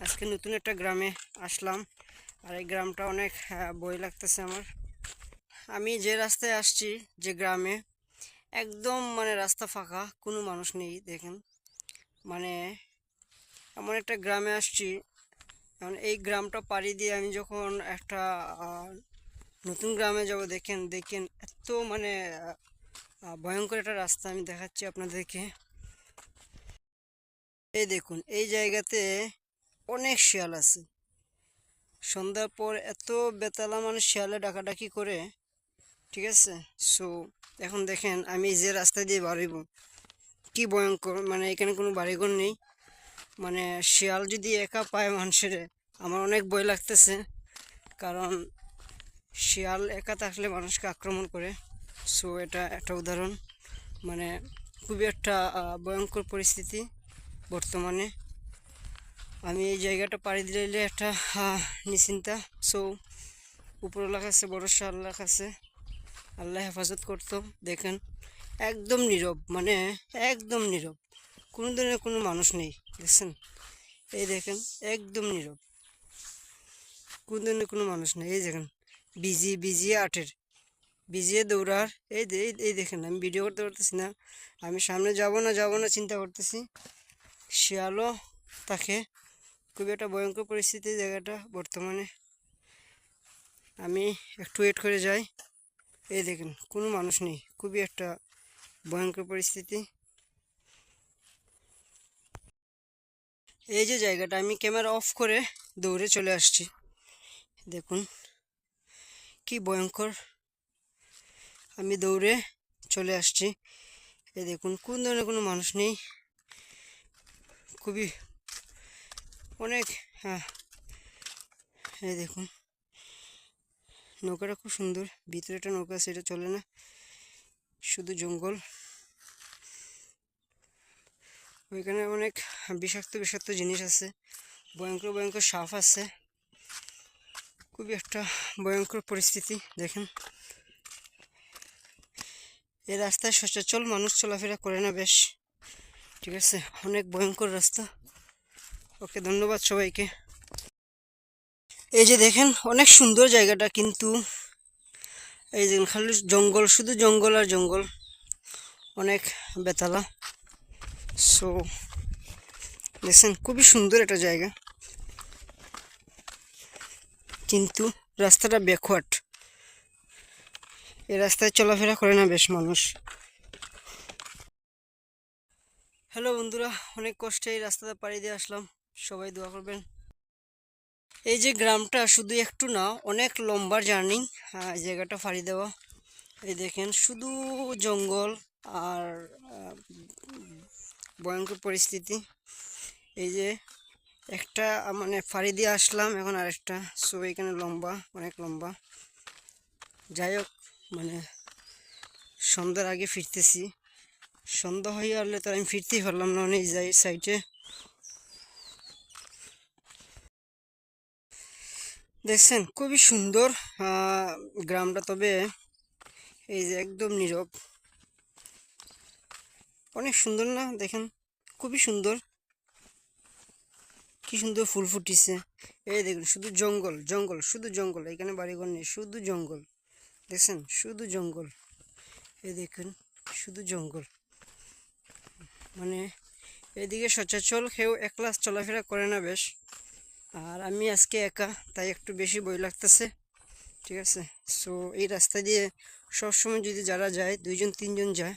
আজকে নতুন একটা গ্রামে আসলাম। আর এই গ্রামটা অনেক ভয় লাগতেছে আমার। আমি যে রাস্তায় আসছি, যে গ্রামে, একদম রাস্তা ফাঁকা, কোনো মানুষ নেই। দেখেন, মানে এমন একটা গ্রামে আসছি। এখন এই গ্রামটা পাড়ি দিয়ে আমি যখন একটা নতুন গ্রামে যাব, দেখেন দেখেন এত ভয়ঙ্কর একটা রাস্তা আমি দেখাচ্ছি আপনাদেরকে। এই দেখুন, এই জায়গাতে অনেক শিয়াল আছে। সন্ধ্যার পর এত বেতালা শিয়ালে ডাকাডাকি করে, ঠিক আছে। সো এখন দেখেন আমি যে রাস্তা দিয়ে বাড়িব, কি ভয়ঙ্কর। এখানে কোনো বাড়িঘর নেই। শিয়াল যদি একা পায় মানুষের, আমার অনেক ভয় লাগতেছে। কারণ শিয়াল একা থাকলে মানুষকে আক্রমণ করে। সো এটা একটা উদাহরণ। মানে খুবই একটা ভয়ঙ্কর পরিস্থিতি বর্তমানে। আমি এই জায়গাটা পাড়ি দিলে একটা নিশ্চিন্তা। সো উপরওয়ালার কাছে ভরসা, আল্লাহর কাছে, আল্লাহ হেফাজত করতো। দেখেন একদম নীরব, একদম নীরব, কোনো ধরনের কোনো মানুষ নেই। দেখছেন, এই দেখেন একদম নীরব, কোনো ধরনের কোনো মানুষ নেই। এই দেখেন বিজিয়ে আটের, বিজিয়ে দৌড়ার। এই দেখেন, আমি ভিডিও করতে পারতেছি না। আমি সামনে যাব না চিন্তা করতেছি। শিয়ালও তাকে, খুবই একটা ভয়ঙ্কর পরিস্থিতি জায়গাটা বর্তমানে। আমি একটু ওয়েট করে যাই। এই দেখেন কোনো মানুষ নেই, খুবই একটা ভয়ঙ্কর পরিস্থিতি। এই যে জায়গাটা, আমি ক্যামেরা অফ করে দৌড়ে চলে আসছি। দেখুন কি ভয়ঙ্কর, আমি দৌড়ে চলে আসছি। এই দেখুন কোন ধরনের কোনো মানুষ নেই, খুবই অনেক। হ্যাঁ, এই দেখুন নৌকাটা খুব সুন্দর। ভিতরে একটা নৌকা আছে, এটা চলে না, শুধু জঙ্গল। ওইখানে অনেক বিষাক্ত জিনিস আছে, ভয়ঙ্কর সাপ আছে। খুবই একটা ভয়ঙ্কর পরিস্থিতি। দেখেন এই রাস্তায় সচরাচর মানুষ চলাফেরা করে না বেশ, ঠিক আছে। অনেক ভয়ঙ্কর রাস্তা। ওকে, ধন্যবাদ সবাইকে। এই যে দেখেন অনেক সুন্দর জায়গাটা, কিন্তু এই যে খালি জঙ্গল, শুধু জঙ্গল আর জঙ্গল, অনেক বেতালা। সো দেখছেন খুবই সুন্দর একটা জায়গা, কিন্তু রাস্তাটা ব্যাকওয়ার্ড। এই রাস্তায় চলাফেরা করে না বেশ মানুষ। হ্যালো বন্ধুরা, অনেক কষ্টে এই রাস্তাটা পাড়ি দিয়ে আসলাম, সবাই দোয়া করবেন। এই যে গ্রামটা শুধু একটু না, অনেক লম্বা জার্নি জায়গাটা পাড়ি দেওয়া। এই দেখেন শুধু জঙ্গল আর ভয়ঙ্কর পরিস্থিতি। এই যে একটা ফাড়ি দিয়ে আসলাম, এখন আরেকটা। সো এখানে লম্বা, অনেক লম্বা। যাই হোক, সন্ধ্যার আগে ফিরতেছি। সন্ধ্যা হয়ে আসলে তো আমি ফিরতেই পারলাম না অনেক সাইডে। দেখছেন খুবই সুন্দর গ্রামটা, তবে এই যে একদম নীরব। অনেক সুন্দর না? দেখেন খুবই সুন্দর, কি সুন্দর ফুল ফুটিছে। এই দেখুন শুধু জঙ্গল জঙ্গল, শুধু জঙ্গল, এখানে বাড়িঘর নেই, শুধু জঙ্গল। দেখছেন শুধু জঙ্গল, এই দেখুন শুধু জঙ্গল। এদিকে সচরাচর কেউ একলা চলাফেরা করে না বেশ। আর আমি আজকে একা, তাই একটু বেশি ভয় লাগতেছে, ঠিক আছে। সো এই রাস্তা দিয়ে সবসময় যদি যারা যায়, 2-3 জন যায়,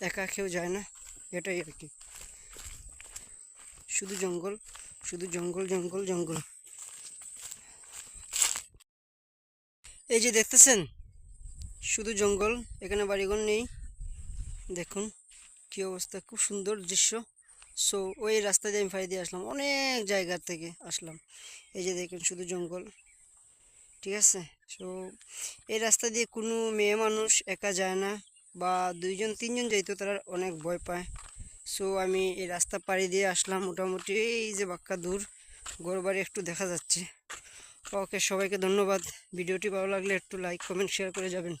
একা কেউ যায় না, এটাই আর কি। শুধু জঙ্গল, শুধু জঙ্গল জঙ্গল জঙ্গল। এই যে দেখতেছেন শুধু জঙ্গল, এখানে বাড়িঘর নেই। দেখুন কি অবস্থা, খুব সুন্দর দৃশ্য। সো ওই রাস্তা দিয়ে আমি ফাড়ি দিয়ে আসলাম, অনেক জায়গা থেকে আসলাম। এই যে দেখুন শুধু জঙ্গল, ঠিক আছে। সো এই রাস্তা দিয়ে কোনো মেয়ে মানুষ একা যায় না, বা 2-3 জন যাইতো, তারা অনেক ভয় পায়। সো আমি এই রাস্তা পাড়ি দিয়ে আসলাম, মোটামুটি এই যে বাক্কা দূর, ঘরবাড়ি একটু দেখা যাচ্ছে। ওকে, সবাইকে ধন্যবাদ। ভিডিওটি ভালো লাগলে একটু লাইক কমেন্ট শেয়ার করে যাবেন।